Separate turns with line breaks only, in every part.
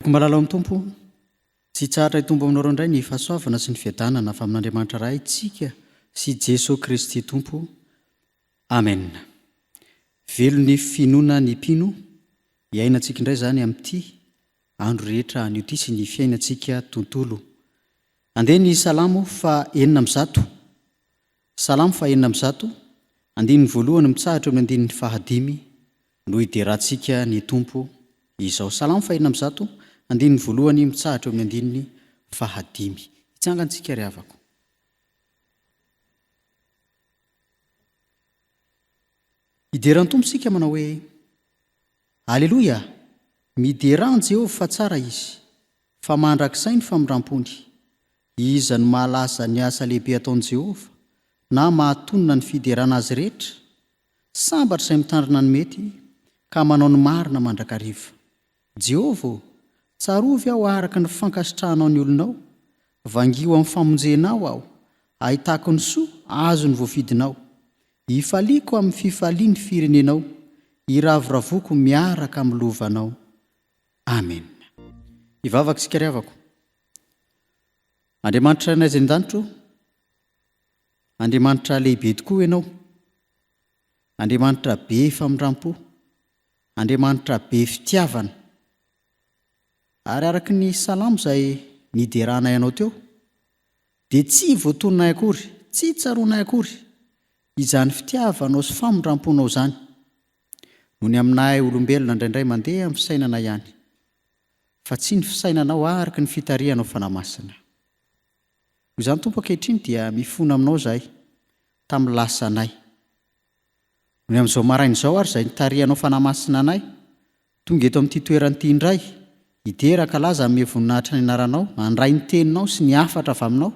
Revako malala amin'ny tompo, tsy tsara hitombo aminareo indray ny fahasoavana sy ny fiadanana fa amin'Andriamanitra iray tsika sy Jesosy Kristy tompo. Amen. Velo ny finoana ny mpino, hiainantsika indray izany amin'ity andro rehetra an'io sy ny fiainantsika tontolo. Andeha ny salamo fa 400. Salamo fa 400, andininy voalohany mitsahatra amin'ny andininy fahadimy no hiderantsika ny tompo izao. Salamo fa 400, andininy voalohany mitsahatra amin'ny andininy fahadimy. Hitsangantsika ry havako. Hideran'ny tompo sika manao hoe Alleloia, mideran Jehovah fa tsara izy, fa mandrakizay ny famindram-pony. Iza ny mahalasa ny asa lehibe ataon'i Jehovah, na mahatonona ny fiderana azy rehetra, sambatra izay mitandrina ny mety, ka manao ny marina mandrakariva. Jehovah, tsarovy aho araka ny fankasitrahanao ny olonao, vangio amin'ny famonjenao aho, ahitako ny soa azo ny voafidinao. Hifaliako amin'ny fifaliany firenenao, hiravoravoako miaraka amin'ny lovanao. Amen. Hivavaka isika ry havako. Andriamanitra n'aiza an-danitro, Andriamanitra lehibe tokoa ianao, Andriamanitra be famindram-po, Andriamanitra be fitiavana. Ary araka ny salamo izay niderana ianao teo, dia tsy voatononay akory, tsy tsaroanay akory izany fitiavanao sy famindram-ponao izany, noho ny aminahy olombelona indraindray mandeha amin'ny fisainana ihany, fa tsy ny fisainanao araka ny fitarihanao fanamasina. Noho izany tompo ankehitriny dia mifona aminao izahay tamin'ny lasanay. Noho amin'izao maraina izao ary izay nitarihanao fanamasina anay, tonga eto amin'ity toeran'ity indray, hiteraka laza amin'ny voninahitra ny anaranao, handray ny teninao sy ny hafatra avy aminao,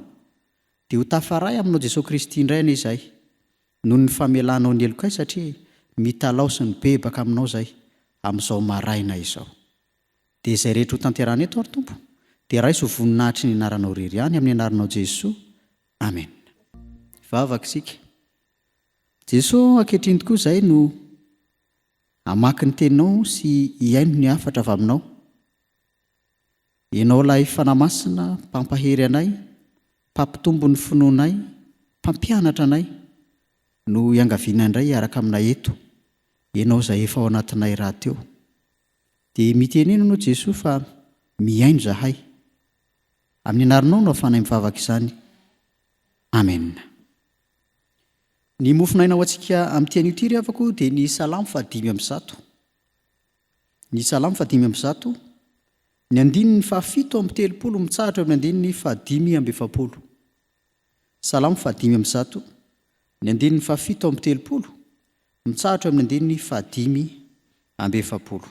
dia ho tafaray aminao Jesosy Kristy indray anie izahay, noho ny famelanao ny elokay satria mitalao sy ny bebaka aminao izahay amin'izao maraina izao. Dia izay rehetra ho tanterana eto ary tompo, dia raiso ho voninahitry ny anaranao rery ihany amin'ny anaranao Jesosy. Amen. Vavaka isika. Jesosy, ankehitriny tokoa izahay no hamaky ny teninao sy hiaino ny hafatra avy aminao. Ianao ilay fanamasina, mpampahery anay, mpampitombo ny finoanay, mpampianatra anay, no iangaviana indray araka aminay eto, ianao izay efa ao anatinay rahateo. Dia miteneno ianao Jesosy fa miaino izahay. Amin'ny anaranao no afanay mivavaka izany. Amen. Ny mofinaina ho antsika amin'ity an'io ity ry havako dia ny salamo fa 500. Ny salamo fa 500, ny andininy fa 7:30 mitsahatra amin'ny andininy fa 5:70. Salamo fa 500, ny andininy fa 7:30 mitsahatra amin'ny andininy fa 5:70.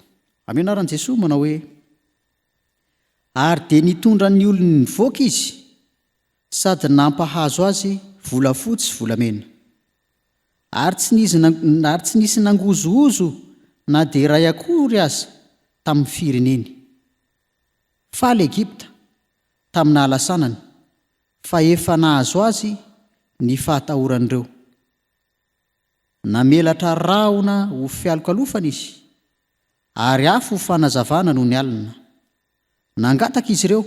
Amin'ny anaran'i Jesosy manao hoe ary dia nitondra ny olony nivoaka izy, sady nampahazo azy volafotsy sy volamena. Ary tsy nisy nangozoozo na dia ray akory aza tamin'ny fireneny. Faly Egipta tamin'ny nahalasanany, fa efa nahazo azy ny fahatahoran'ireo. Namelatra rahona ho fialokalofana izy, ary afo ho fanazavana noho ny alina. Nangataka izy ireo,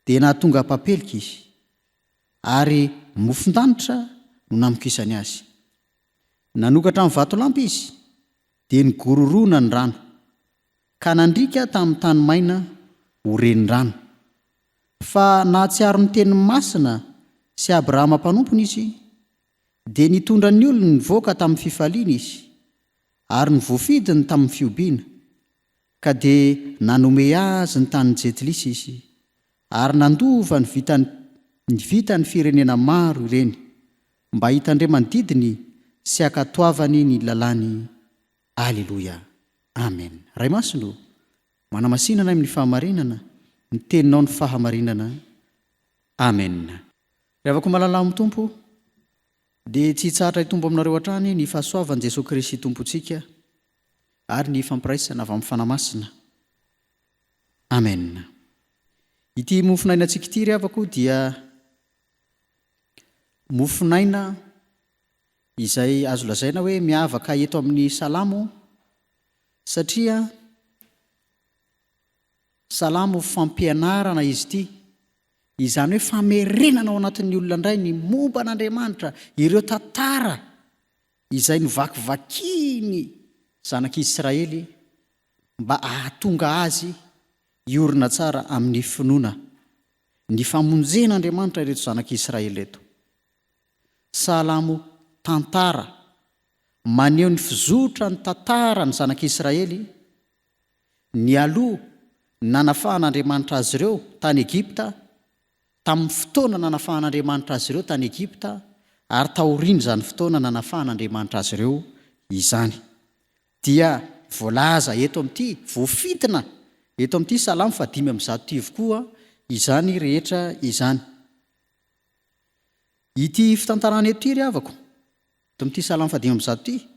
dia nahatonga papelika izy, ary mofon-danitra no namokisany azy. Nanokatra amin'ny vatolampy izy, dia nigororona ny rano, ka nandrika tamin'ny tany maina ho renin-drano. Fa nahatsiaro ny teny masina sy Abrahama mpanompony izy, dia nitondra ny olony nivoaka tamin'ny fifaliana izy, ary nivoafidiny tamin'ny fiobiana, ka dia nanome azy ny tany jetilisa izy, ary nandova ny vita ny firenena maro ireny, mba hitandre manodidiny sy hakatoavany ny lalàny. Alleloia. Amen. Ray masino, manamasinana amin'ny fahamarinana, ny teninao ny fahamarinana. Amen. Rehefa koa malala amin'ny tompo, dia tsy tsara hitombo aminareo hatrany ny fahasoavan'i Jesosy Kristy tompontsika ary ny fampiraisana avy amin'ny fanamasina. Amen. Ity mofinaina antsika ity ry havako dia mofinaina izay azo lazaina hoe miavaka eto amin'ny salamo, satria salamo fampianarana izy ity, izany hoe famerenana ao anatin'ny olona indray ny momba an'Andriamanitra, ireo tantara izay novakivakiany zanak'Israely mba ahatonga azy iorina tsara amin'ny finoana ny famonjen'Andriamanitra ireto zanak'Israely reto. Salamo tantara maneho ny fizotra ny tantara ny zanak'Israely ny aloha nanafahan'Andriamanitra azy ireo tany Egipta, tamin'ny fotoana nanafahan'Andriamanitra azy ireo tany Egipta, ary taoriany zany fotoana nanafahan'Andriamanitra azy ireo izany. Dia voalaza eto amin'ity, voafitina eto amin'ity salamo 5:1 koa izany rehetra izany. Ity fitantarana eto ity ry havako, eto amin'ity salamo 5:1 ity,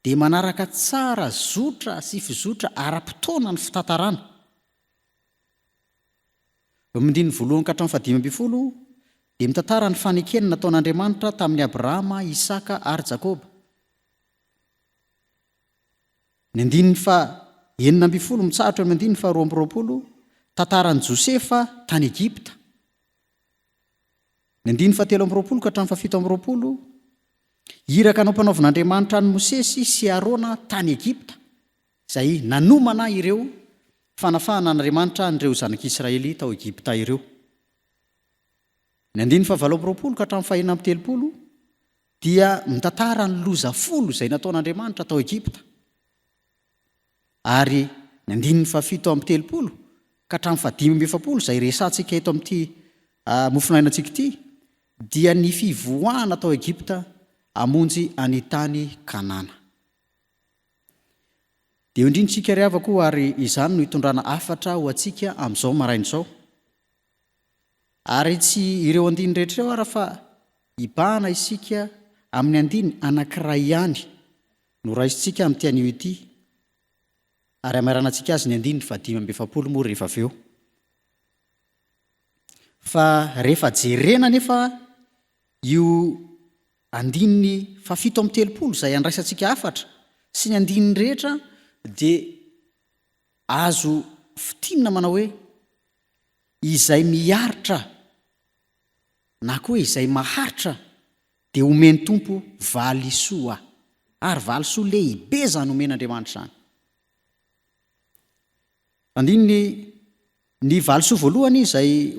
dia manaraka tsara zotra sy fizotra ara-potoana ny fitantarana. Mindiny voalohany ka hatramin'ny 5:12 dia mitantara ny fanekena nataon'Andriamanitra tamin'ny Abrahama, Isaka ary Jakoba. Ny 9:20 mitsahatra ny 2:20 tantaran'i Josefa tany Egipta. Ny 13:20 ka hatramin'ny 17:20 iraka nampanaovan'Andriamanitra ny Mosesy sy Arona tany Egipta, izay nanomana ireo fanafahana n'Andriamanitra n'ireo zanak'Israely tao Egipta ireo. Ny 17:20 ka hatramin'ny 1:30 dia mitantara ny loza folo izay nataon'Andriamanitra tao Egipta. Ary ny 17:30 ka hatramin'ny 5:20 izay resantsika eto amin'ity mofinainantsika ity, dia ny fivoahana tao Egipta amonjy any tany Kanana. Dia indrintsika ry havako, ary izany no hitondrana afatra ho antsika amin'izao marain'izao. Ary tsy ireo andiny rehetra eo ara fa hibahana isika amin'ny andiny anankiray ihany no raisintsika amin'ity anio ity, ary amaranantsika azy ny andiny 5:20 moa rehefa avy eo. Fa rehefa jerena nefa io andininy 7:30 izay andraisantsika afatra sy ny andininy rehetra, dia azo fitinina manao hoe izay miaritra na koa izay maharitra dia omeny tompo valisoa, ary valisoa lehibe zany omen'Andriamanitra zany. Andininy ny valisoa voalohany izay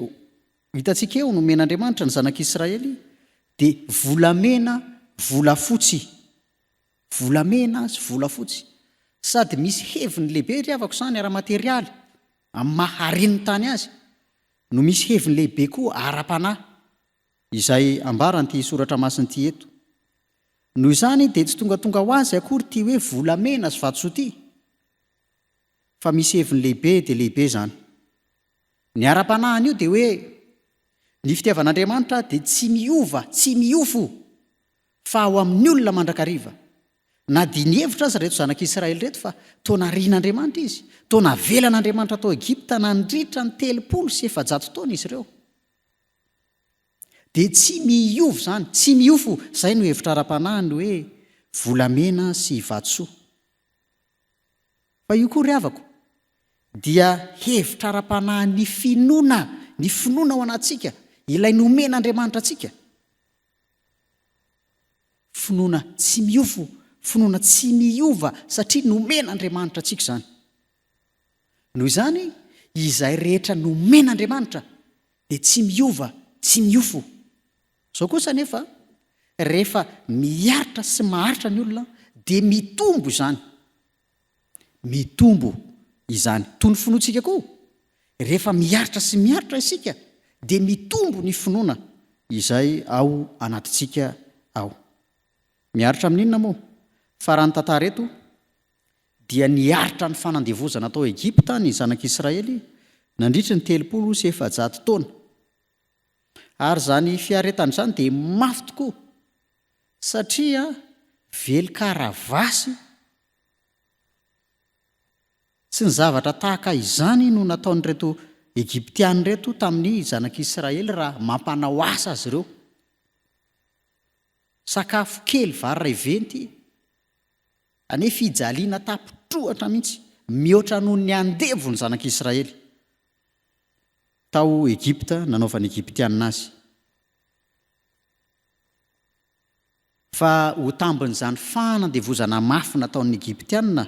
hitantsika eo nomen'Andriamanitra ny zanak'Israely dia volamena, volafotsy, volamena sy volafotsy, sady misy heviny lehibe ry havako zany ara-materialy amin'ny maharen'ny tany azy, no misy heviny lehibe koa ara-panahy izay ambaran'ity soratra masin'ity eto. Noho izany dia tsy tonga ho azy akory ty hoe volamena sy vatosoa ity, fa misy heviny lehibe dia lehibe zany. Ny ara-panahiny io dia hoe ny fitiavan'Andriamanitra dia tsy miova, tsy miofo fa ao amin'ny olona mandrakariva. Na dia ny hevitra azy reto zanak'Israely reto fa taonarian'Andriamanitra izy, taona velan'Andriamanitra tao Egipta nandritra ny 300 taona izy ireo. Dia tsy miofo zany, tsy miofo. Izay no hevitra ara-panahiny hoe volamena sy vatosoa. Fa io koa ry havako dia hevitra ara-panahy ny finoana, ny finoana ao anatsika, ilay nomen'Andriamanitra atsika. Finoana tsy miofo, finoana tsy miova, satria nomen'Andriamanitra atsika zany. Noho izany izay rehetra nomen'Andriamanitra dia tsy miova, tsy miofo. Zao kosa nefa rehefa miaritra sy maharitra ny olona dia mitombo izany, mitombo izany. Toy ny finoantsika koa, rehefa miaritra sy miaritra isika dia mitombo ny finoana izay ao anatitsika ao. Miaritra amin'inona moa? Fa raha ny tantara eto dia niaritra ny fanandevozana tao Egipta ny zanak'Israely nandritra ny 300 taona. Ary zany fiaretana izany dia mafy tokoa, satria velikaravasy sy ny zavatra tahaka izany no nataon'reto Egiptiany reto tamin'ny zanak'Israely raha mampanao asa azy ireo. Sakafo kely vary iray venty, anefa fijaliana tapitrohatra mihitsy, mihoatra noho ny andevo ny zanak'Israely. tao Egypta nanaovany Egyptianina azy. Fa ho tambin'izany fanandevozana mafy nataon'ny Egyptianina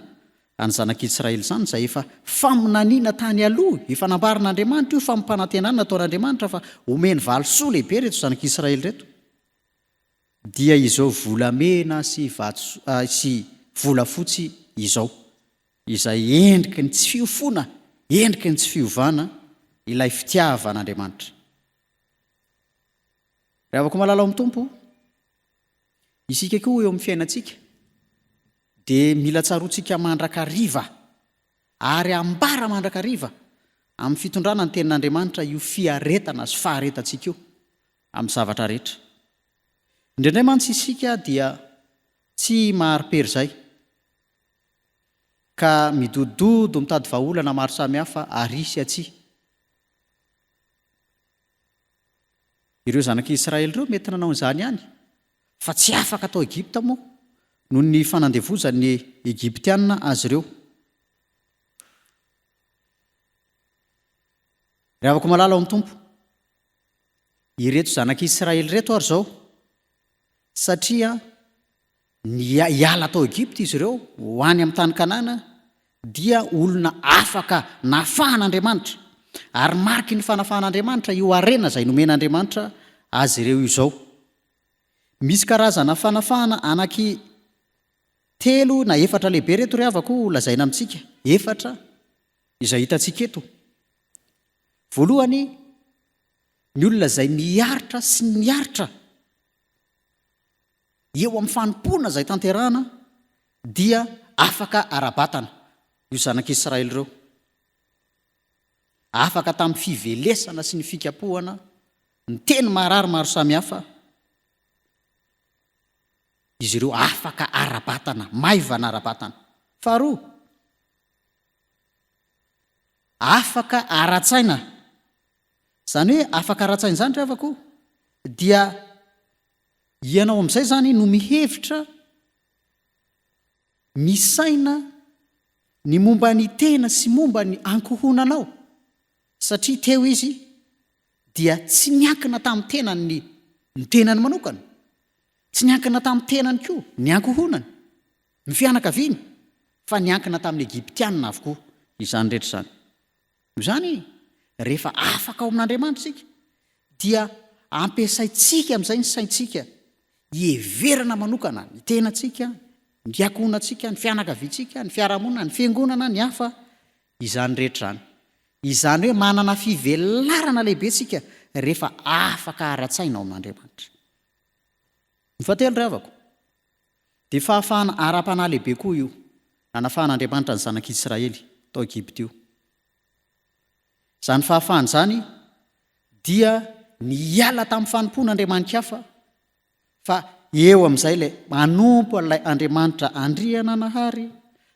any zanak'Israely zany izay efa faminaniana tany aloha, efa nambarin'Andriamanitra io fampanantenana nataon'Andriamanitra fa omeny valosoa lehibe reto zanak'Israely reto. Dia izao volamena sy volafotsy izao, izay endriky ny tsy fiofona, endriky ny tsy fiovana ilay fitiavan'Andriamanitra. Raha avako malala amin'ny tompo, isika koa eo amin'ny fiainantsika dia mila tsaroantsika mandrakariva ary ambara mandrakariva amin'ny fitondrana ny tenin'Andriamanitra io fiaretana sy faharetantsika io amin'ny zavatra rehetra. Indraindray mantsy isika dia tsy maharipery izay ka midododo mitady vahaolana maro samihafa arisy atsy. Ireo zanak'Israely ireo mety nanao izany ihany, fa tsy afaka tao Egypta moa noho ny fanandevozan'ny Egyptianina azy ireo. Raha avako malala ao amin'ny tompo, ireto zanak'Israely reto ary zao, satria hiala tao Egypta izy ireo ho any amin'ny tany Kanana, dia olona afaka nafahan'Andriamanitra ary mariky ny fanafahan'Andriamanitra io arena izay nomen'Andriamanitra azy ireo io izao. Misy karazana fanafahana anaky 3 na 4 lehibe reto ry havako lazaina amintsika, 4 izay hitantsika eto. Voalohany, ny olona izay miaritra sy miaritra eo amin'ny fanompona izay tanterahana dia afaka arabatana. Io zanak'Israely ireo afaka tamin'ny fivelesana sy ny fikapohana ny teny marary maro samihafa, izy ireo afaka arabatana, maivana arabatana. Faharoa, afaka aratsaina. Zany hoe afaka aratsaina zany rehavako dia ianao amin'izay zany no mihevitra, misaina ny momba ny tena sy momba ny ankohonanao, satria teo izy dia tsy niankina tamin'ny tenany ny tenany manokana, tsy niankina tamin'ny tenany koa ny ankohonany, ny fianakaviany, fa niankina tamin'ny Egyptianina avokoa izany rehetra izany. Izany rehefa afaka ao amin'Andriamanitra isika dia ampiasaintsika amin'izay ny saintsika hieverana manokana ny tenantsika, ny ankohonantsika, ny fianakaviantsika, ny fiarahamonina, ny fiangonana, ny hafa, izany rehetra izany. Izany hoe manana fivelarana lehibe tsika rehefa afaka aratsaina ao amin'Andriamanitra. Ny fahatelo ry havako, dia fahafahana ara-panahy lehibe koa io nanafahan'Andriamanitra ny zanak'Israely tao Egypta io. Zany fahafahana zany dia niala tamin'ny fanompon'Andriamanitra hafa, fa eo amin'izay ilay manompo ilay Andriamanitra andriana nahary,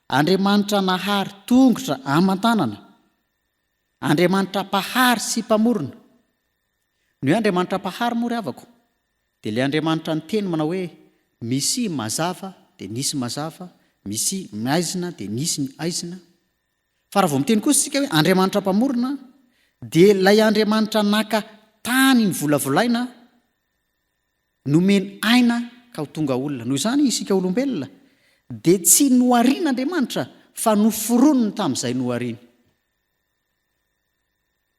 Andriamanitra nahary tongotra aman-tanana, Andriamanitra pahary sy mpamorona. Ny hoe Andriamanitra pahary moa ry havako dia ilay Andriamanitra ny teny manao hoe misy mazava dia nisy mazava, misy maizina dia nisy ny aizina. Fa raha vao miteny kosa isika hoe Andriamanitra mpamorona, dia ilay Andriamanitra naka tany ny volavolaina nomeny aina ka ho tonga olona. Noho izany isika olombelona dia tsy noharian'Andriamanitra fa noforonony tamin'izay nohariany.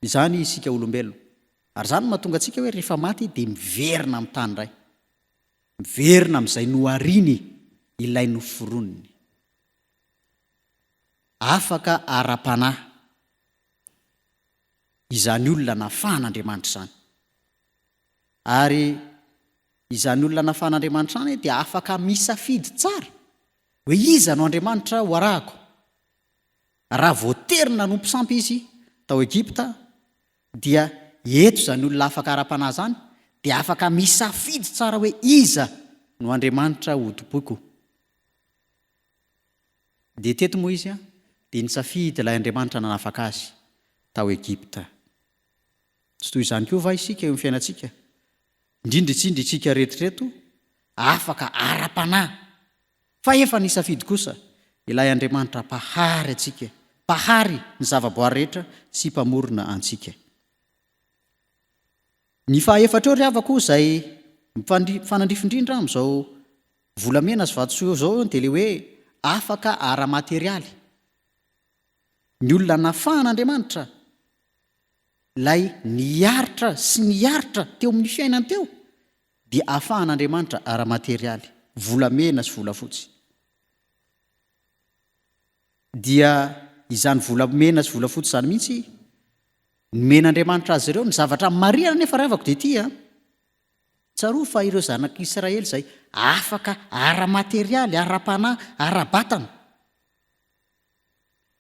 Izany isika olombelona. Ary izany mahatonga antsika hoe rehefa maty dia miverina amin'ny tany iray, miverina amin'izay nohariany ilay noforonony. Afaka ara-panahy izany olona nafahan'Andriamanitra izany. Ary izany olona nafahan'Andriamanitra izany dia afaka misafidy tsara hoe iza no Andriamanitra ho arahako. Raha voatery nanompo sampy izy tao Egypta dia eto izany olona afaka ara-panahy izany dia afaka misafidy tsara hoe iza no Andriamanitra ho tompoko. Dia teto moa izy dia nisafidy ilay Andriamanitra nanafaka azy tao Egypta. Tsy toy izany koa va isika eo amin'ny fiainantsika? Indrindratsindry isika retreto afaka ara-panahy, fa efa nisafidy kosa ilay Andriamanitra pahary atsika, pahary ny zavaboary rehetra sy mpamorona antsika. Ny fahaefatra eo ry havako izay fanandrifindrindra amin'izao volamena sy vatosoa zao dia le hoe afaka ara-materialy. Ny olona nafahan'Andriamanitra lay niaritra sy niaritra teo amin'ny fiainany teo dia afahan'Andriamanitra ara-materialy, volamena sy volafotsy. Dia izany volamena sy volafotsy izany mihitsy nomen'Andriamanitra azy ireo ny zavatra marina nefa ravako dia ity tsaroa fa ireo zanak'Israely izay afaka ara-materialy, ara-panahy, ara-batana.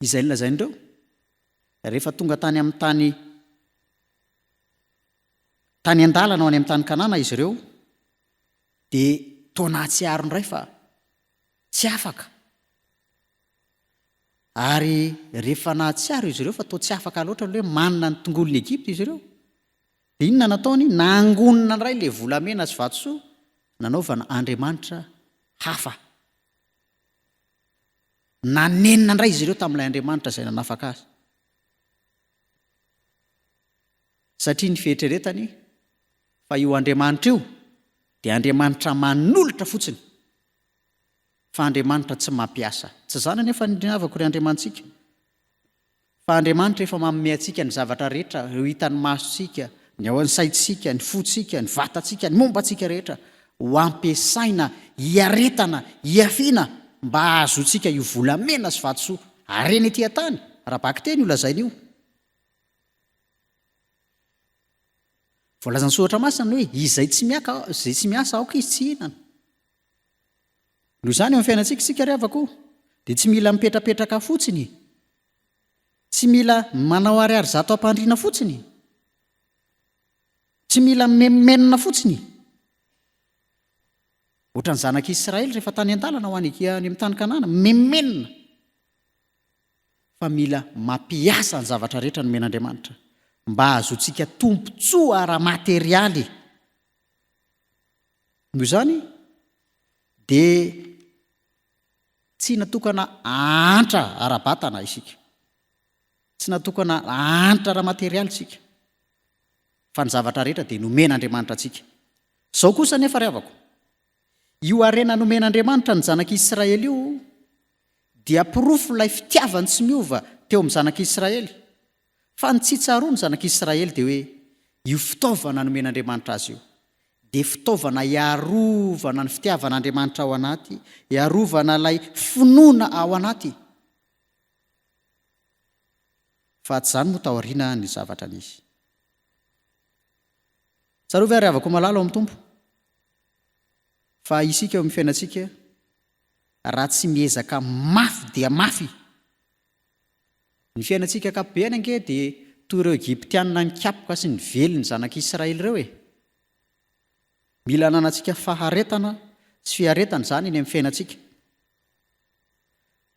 Izay lazain'ireo rehefa tonga tany amin'ny tany an-dalana ho any amin'ny tany Kanana izy ireo dia toa nahatsiaro indray fa tsy afaka. Ary rehefa nahatsiaro izy ireo fa toa tsy afaka loatra hoe manana ny tongolon'ny Egypta izy ireo, dia inona nataony? Nangonina indray ilay volamena sy vatosoa, nanaovana andriamanitra hafa. Nanenina indray izy ireo tamin'ilay andriamanitra izay nanafaka azy. Satria ny fieritreretany fa io andriamanitra io dia andriamanitra manolotra fotsiny, fa andriamanitra tsy mampiasa. Tsy zany anefa ny havako ry andriamantsika, fa andriamanitra efa manome antsika ny zavatra rehetra ho hitan'ny masontsika, ny ao an'ny saintsika, ny fotsika, ny vatantsika, ny mombantsika rehetra, ho ampiasaina, hiaretana, hiafiana mba ahazoantsika io volamena sy vatosoa. Areny etỳ an-tany raha baky teny io lazaina io. Voalazany soratra masina hoe izay tsy miasa aoka izy tsy hinana. Noho izany eo amin'ny fiainantsika isika ry havako dia tsy mila mipetrapetraka fotsiny, tsy mila manao ariary zato am-pandriana fotsiny, tsy mila memenina fotsiny. Ohatran'ny zanak'Israely rehefa tany an-dalana ho any amin'ny tany Kanana, memenina, fa mila mampiasa ny zavatra rehetra nomen'Andriamanitra mba ahazoantsika tompontsoa ara-materialy. Noho izany dia tsy natokana hantra ara-batana isika, tsy natokana hantra ara-materialy isika, fa ny zavatra rehetra dia nomen'Andriamanitra antsika. Izao kosa nefa ry havako, io arena nomen'Andriamanitra ny zanak'Israely io dia pirofo ilay fitiavany tsy miova teo amin'ny zanak'Israely. Fa ny tsy tsaroa ny zanak'Israely dia hoe io fitaovana nomen'Andriamanitra azy io dia fitaovana iarovana ny fitiavan'Andriamanitra ao anaty, iarovana ilay finoana ao anaty. Fa tsy izany moa taoriana ny zavatra nisy. Tsaroa ve ry havako malala ao amin'ny Tompo? Fa isika eo amin'ny fiainantsika raha tsy miezaka mafy dia mafy, ny fiainantsika ankapobeny ange dia toy ireo Egyptianina nikapoka sy ny velony zanak'Israely ireo mila nanantsika faharetana sy fiaretana izany eny amin'ny fiainantsika.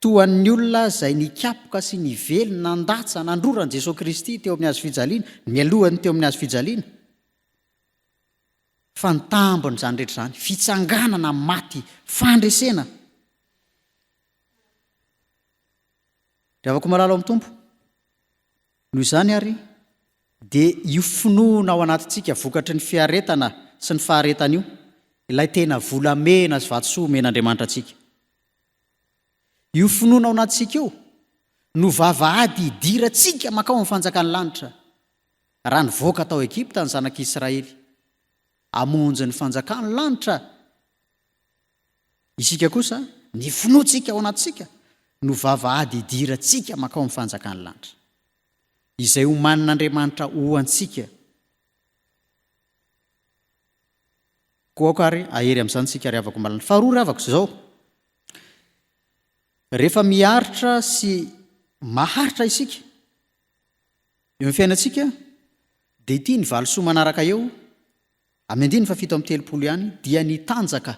Toan'ny olona izay nikapoka sy ny velony nandatsa nandroran Jesosy Kristy teo amin'ny hazo fijaliana, mialohany teo amin'ny hazo fijaliana, fa ny tambony izany rehetra izany fitsanganana maty, fandresena. Ravako malala ao amin'ny Tompo. Noho izany ary dia io finoana ao anatintsika vokatry ny fiaretana sy ny faharetana io, ilay tena volamena sy vatosoa men'Andriamanitra antsika. Io finoana ao anatintsika io no vavahady hidirantsika makao amin'ny fanjakany lanitra. Raha nivoaka tao Egypta ny zanak'Israely hamonjy ny fanjakany lanitra, isika kosa ny finoantsika ao anatintsika no vavahady hidirantsika makao amin'ny fanjakany lanitra, izay homanin'Andriamanitra ho antsika. Koa ary ahery amin'izany tsika ry havako malana. Faharoa ry havako izao, rehefa miaritra sy maharitra isika eo amin'ny fiainantsika dia ity ny valosoa manaraka eo amin'ny 7:30 ihany dia ny tanjaka.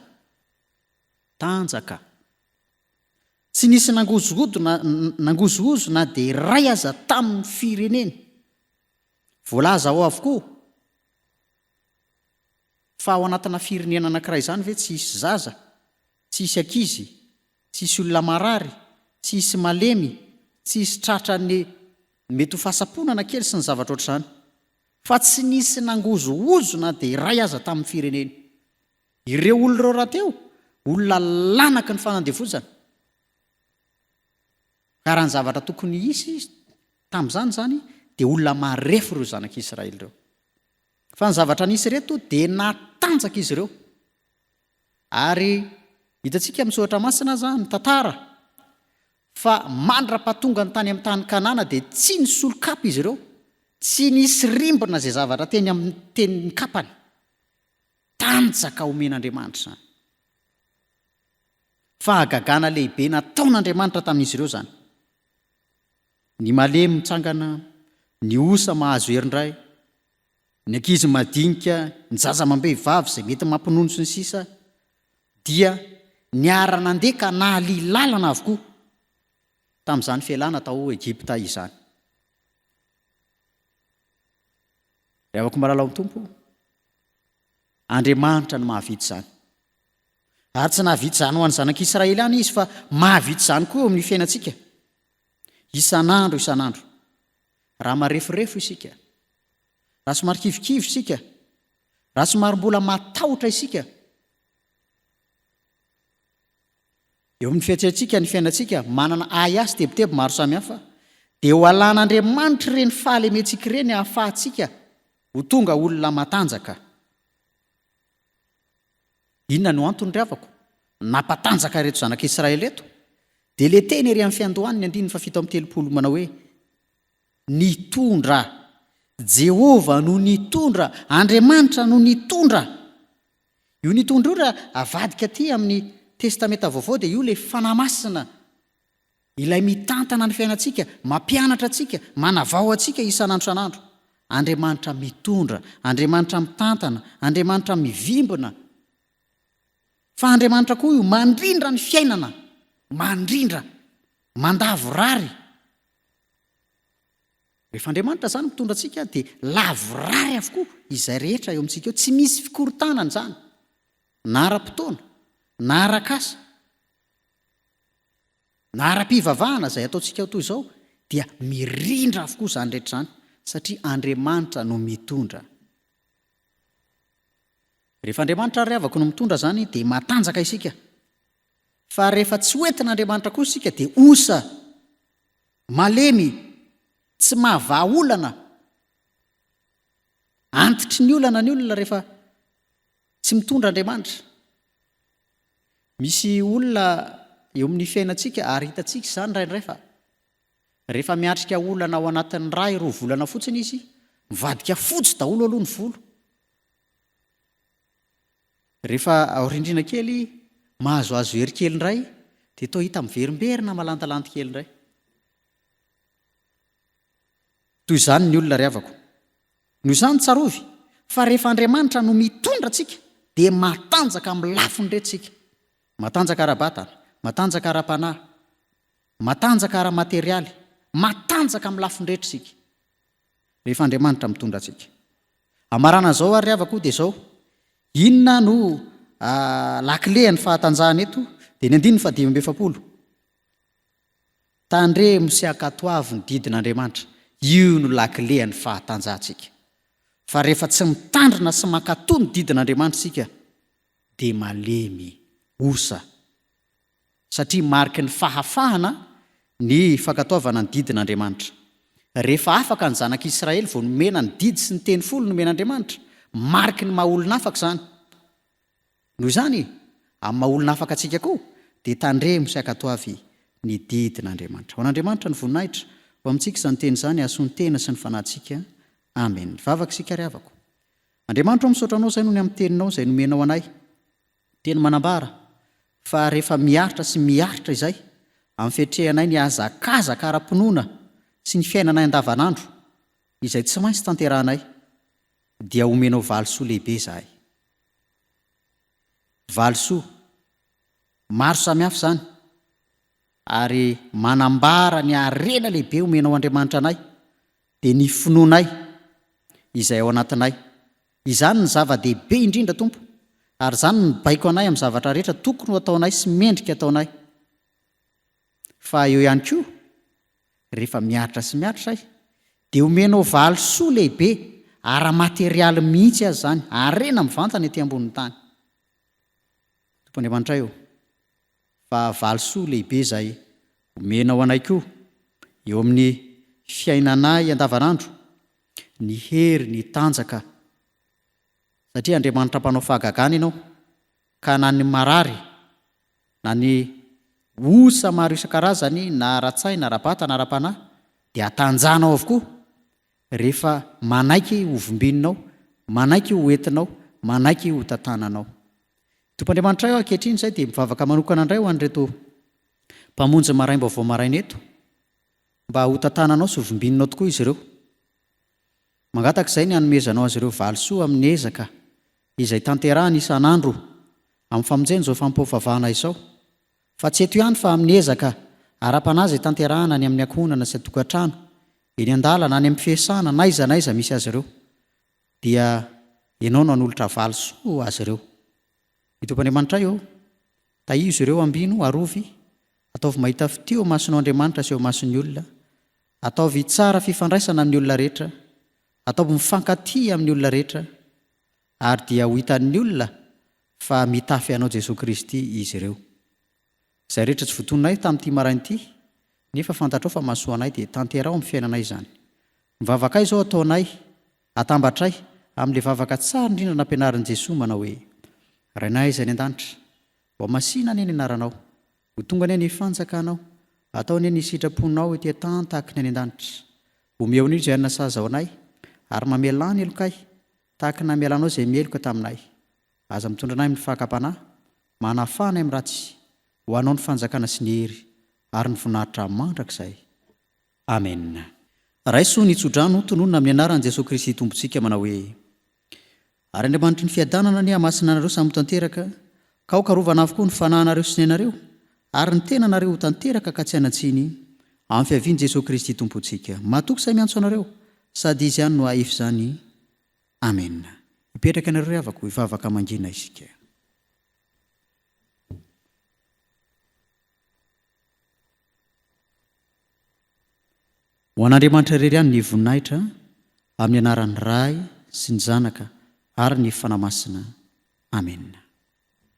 Tsy nisy nangozogozo na dia ray aza tamin'ny fireneny. Voalaza ao avokoa fa ao anatina firenena anankiray izany ve tsy hisy zaza, tsy hisy ankizy, tsy hisy olona marary, tsy hisy malemy, tsy hisy tratrany mety ho fahasaponana kely sy ny zavatra ohatr'izany. fa tsy nisy nangozoozona dia iray aza tamin'ny fireneny. Ireo olonareo raha teo olona lanaky ny fanandevozana ka raha ny zavatra tokony isy tamin'izany zany dia olona marefo ireo zanak'Israely ireo. Fa ny zavatra nisy reto dia natanjaka izy ireo. Ary hitantsika amin'ny soratra masina zany tantara fa mandra-pahatonga ny tany amin'ny tany Kanana dia tsy nisolo-kapa izy ireo, tsy nisy rimbona izay zavatra teny amin'ny tenin'ny kapany. Tanjaka omen'Andriamanitra zany. Fahagagana lehibe nataon'Andriamanitra tamin'izy ireo zany. Ny malemy mitsangana, ny osa mahazo herin-dray, ny ankizy madinika, ny zaza amam-behivavy izay mety mampinono sy ny sisa dia niara-nandeha ka nahalilalana avokoa tamin'izany fialana tao Egipta izany. Rehefa ko malala amin'ny tompo, Andriamanitra no mahavita izany. Ary tsy nahavita izany ho an'ny zanak'Israely ihany izy fa mahavita izany koa eo amin'ny fiainantsika. Isan'andro, isan'andro. Raha marefurefo isika, raha somary kivikivy isika, raha somary mbola matahotra isika, eo amin'ny fiaitsantsika, ny fiainantsika manana ayasy tebotebo maro samihafa, dia ho alan'Andriamanitra ireny fahalementsika ireny ahafahantsika ho tonga olona matanjaka. Inona no antony ry havako? Nampatanjaka reto zanak'Israely eto. Dia le teny ery amin'ny fiandohaniny 7:30 manao hoe nitondra. Jehova no nitondra, Andriamanitra no nitondra. Io nitondra io raha avadika aty amin'ny testamenta vaovao dia io le fanahy masina ilay mitantana ny fiainantsika, mampianatra antsika, manavao antsika isan'andro isan'andro. Andriamanitra mitondra, Andriamanitra mitantana, Andriamanitra mivimbina. Fa Andriamanitra koa io mandrindra ny fiainana, mandrindra, mandavorary. Rehefa Andriamanitra zany mitondra antsika dia lavorary avokoa izay rehetra eo amintsika eo, tsy misy fikorontanana zany. Na ara-potoana, na arak'asa, na ara-pivavahana izay ataontsika toy izao dia mirindra avokoa zany rehetra zany satria Andriamanitra no mitondra. Rehefa Andriamanitra ry havako no mitondra zany dia matanjaka isika. Fa rehefa tsy hoentin'Andriamanitra kosa isika dia osa, malemy, tsy mahavaolana, antitry ny olana rehefa tsy mitondra Andriamanitra. Misy olona eo amin'ny fiainantsika ary hitantsika izany raindray fa rehefa miatrika olana ao anatin'ny ray 2 volana fotsiny izy, mivadika fotsy daholo aloha ny volo. Rehefa aorindrina kely mahazoazo hery kely indray dia toa hita miverimberina malantalanty kely indray. Toy izany ny olona ry havako. Noho izany tsarovy fa rehefa Andriamanitra no mitondra antsika dia matanjaka amin'ny lafiny rehetra. Matanjaka ara-batana, matanjaka ara-panahy, matanjaka ara-materialy, matanjaka amin'ny lafiny rehetra isika rehefa Andriamanitra mitondra antsika. Amarana izao ary havako dia izao, inona no lakileny fahatanjahana eto dia ny 9:7. Tandremo sy akatoavy ny didin'Andriamanitra, io no lakileny fahatanjahantsika. Fa rehefa tsy mitandrina sy mankatoa ny didin'Andriamanitra isika dia malemy, osa, satria mariky ny fahafahana ny fankatoavana ny didin'Andriamanitra. Rehefa afaka ny zanak'Israely vao nomena ny didy sy ny teny folo nomen'Andriamanitra, mariky ny maha-olona afaka izany. Noho izany, amin'ny maha-olona afaka antsika koa dia tandremo sy ankatoavy ny didin'Andriamanitra. Ho an'Andriamanitra ny voninahitra ho amintsika izany teny izany, hasoany tena sy ny fanahintsika. Amen. Vavaka isika ry havako. Andriamanitra misaotra anao izay noho ny amin'ny teninao izay nomenao anay. Teny manambara fa rehefa miaritra sy miaritra izay amin'ny fiatrehanay ny hazakazaka ara-pinoana sy ny fiainanay andavanandro izay tsy maintsy tanterahanay, dia omenao valisoa lehibe izahay. Valisoa maro samihafa izany ary manambara ny harena lehibe omenao Andriamanitra anay dia ny finoanay izay ao anatinay. Izany ny zava-dehibe indrindra Tompo, ary izany ny baiko anay amin'ny zavatra rehetra tokony ho ataonay sy mendrika ataonay. Fa eo ihany koa rehefa miaritra sy miaritra izahay dia omenao valisoa lehibe ara-materialy mihitsy azy zany, arena mivantana ety ambonin'ny tany. Tompon'Andriamanitra eo fa valosoa lehibe izay omenao anay koa eo amin'ny fiainanay andavanandro, ny hery, ny tanjaka. Satria Andriamanitra mpanao fahagagana ianao, ka na ny marary, na ny osa maro isan-karazany, na ara-tsay, na ara-bata, na ara-panahy, dia atanjahanao avokoa rehefa manaiky hovombinonao, manaiky ho entinao, manaiky ho tantananao. Tompon'Andriamanitra eo ankehitriny izay dia mivavaka manokana indray ho an'ireto mpamonjy maraim-baovao maraina eto, mba ho tantananao sy hovombinonao tokoa izy ireo. Mangataka izay ny hanomezanao azy ireo valosoa amin'ny ezaka izay tanterahana isan'andro amin'ny famonjena izao fampihovavahana izao. Fa tsy eto ihany fa amin'ny ezaka ara-panahy izay tanterahana ny amin'ny ankohonana sy tokantrano, eny an-dalana, any amin'ny fiasana, naiza misy azy ireo, dia ianao no hanolotra valosoa azy ireo. Ny Tompon'Andriamanitra eo, tahizo ireo ambino arovy, ataovy mahita fiteo masonao Andriamanitra sy eo mason'ny olona, ataovy tsara fifandraisana amin'ny olona rehetra, ataovy mifankatia amin'ny olona rehetra, ary dia ho hitan'ny olona fa mitafy anao Jesosy Kristy izy ireo. Izay rehetra tsy voatononay tamin'ity marain'ity, nefa fantatrao fa mahasoa anay dia tanterao amin'ny fiainanay izany. Mivavaka izao ataonay, atambatray amin'ilay vavaka tsara indrindra nampianarin'i Jesosy manao hoe: Rainay izay ny an-danitra, mba masina anie ny anaranao, ho tonga anie ny fanjakanao, atao anie ny sitraponao ety an-tany tahaka ny any an-danitra. Omeo anio izay nasaza ao anay, ary mamelana ny elokay tahaka ny namelanao izay mieloka taminay. Aza mitondra anay amin'ny fahakam-panahy, manafana amin'ny ratsy, ho anao ny fanjakana sy ny hery ary ny voninahitra mandrakizay. Amen. Raisoa ny tsodrano tononona amin'ny anaran'i Jesosy Kristy tompontsika manao hoe: ary Andriamanitry ny fiadanana ny hamasina anareo samy tanteraka, ka ho karovana avokoa ny fanahinareo sy ny anareo, ary ny tenanareo ho tanteraka ka tsy hanatsiny, amin'ny fiavian'i Jesosy Kristy tompontsika. Matoky say miantso anareo, sady izy ihany no ahefy izany. Amen. Hipetraka anareo ry havako, hivavaka mangina isika. Ho an'Andriamanitra irery ihany ny voninahitra, amin'ny anaran'ny Ray sy ny Zanaka ary ny fanahy masina. Amen.